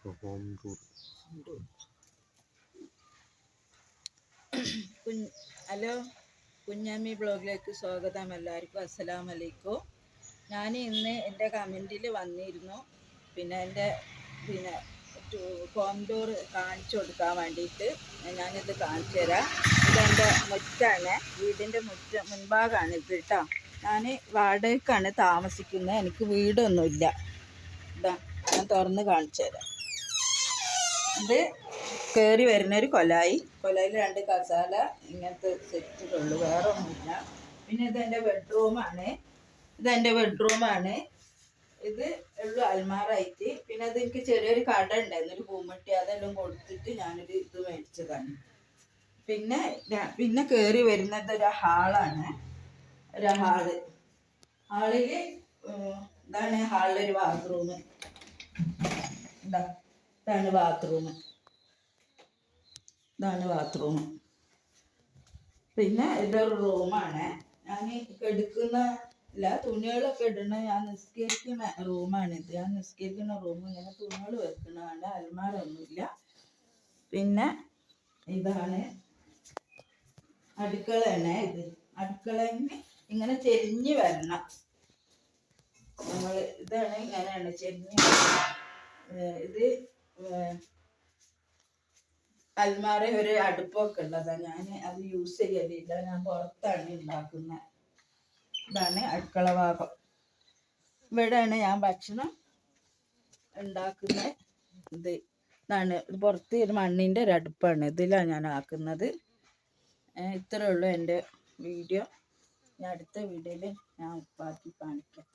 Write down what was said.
Home tour. Hello, കുഞ്ഞാമ്മി ബ്ലോഗിലേക്ക് സ്വാഗതം. എല്ലാവർക്കും അസ്സലാമു അലൈക്കും. ഞാൻ ഇന്ന് എൻ്റെ കമൻറ്റിൽ വന്നിരുന്നു, എൻ്റെ ഹോം ടൂർ കാണിച്ചു കൊടുക്കാൻ വേണ്ടിയിട്ട്. ഞാനിത് കാണിച്ചു തരാം. ഇതെൻ്റെ മുറ്റാണ്, വീടിൻ്റെ മുൻഭാഗമാണ് ഇത് കേട്ടോ. ഞാൻ വാടകയ്ക്കാണ് താമസിക്കുന്നത്, എനിക്ക് വീടൊന്നുമില്ല. ഇതാ ഞാൻ തുറന്ന് കാണിച്ചു തരാം. ഇത് കയറി വരുന്നൊരു കൊലായിൽ 2 കസാല ഇങ്ങനത്തെ സെറ്റുകളുള്ളൂ, വേറെ ഒന്നുമില്ല. പിന്നെ ഇതെൻ്റെ ബെഡ്റൂമാണ്. ഇത് ഉള്ളു അൽമാറായിട്ട്. പിന്നെ അത് എനിക്ക് ചെറിയൊരു കട ഉണ്ടായിരുന്നു, ഒരു പൂമട്ടി, അതെല്ലാം കൊടുത്തിട്ട് ഞാനൊരു ഇത് മേടിച്ചതാണ്. പിന്നെ കയറി വരുന്നത് ഒരു ഹാളാണ്. ഹാളിൽ ഇതാണ് ഹാളിലൊരു ബാത്റൂം. ഇതാണ് ബാത്റൂം. പിന്നെ ഇതൊരു റൂമാണ്. ഞാൻ തുണികളൊക്കെ ഇടുന്ന, ഞാൻ നിസ്കരിക്കുന്ന റൂമാണിത്. ഞാൻ നിസ്കരിക്കുന്ന റൂം. ഇങ്ങനെ തുണികൾ വെക്കുന്നതാണ്, അൽമാരൊന്നുമില്ല. പിന്നെ ഇതാണ് അടുക്കളയാണ്. അടുക്കളന്ന് ഇങ്ങനെ ചെരിഞ്ഞ് വരണം. ഇതാണ് ഇങ്ങനെയാണ് ചെരിഞ്ഞ്. ഇത് അൽമാര ഒരു അടുപ്പൊക്കെ ഉള്ളതാണ്. ഞാൻ അത് യൂസ് ചെയ്യലില്ല, ഞാൻ പുറത്താണ് ഉണ്ടാക്കുന്നത്. ഇതാണ് അടുക്കള ഭാഗം. ഇവിടെയാണ് ഞാൻ ഭക്ഷണം ഉണ്ടാക്കുന്നത്. ഇതാണ് പുറത്ത് ഒരു മണ്ണിൻ്റെ ഒരു അടുപ്പാണ്, ഇതിലാണ് ഞാൻ ആക്കുന്നത്. ഇത്രയേ ഉള്ളൂ എൻ്റെ വീഡിയോ. അടുത്ത വീഡിയോയിൽ ഞാൻ ബാക്കി കാണിക്കാം.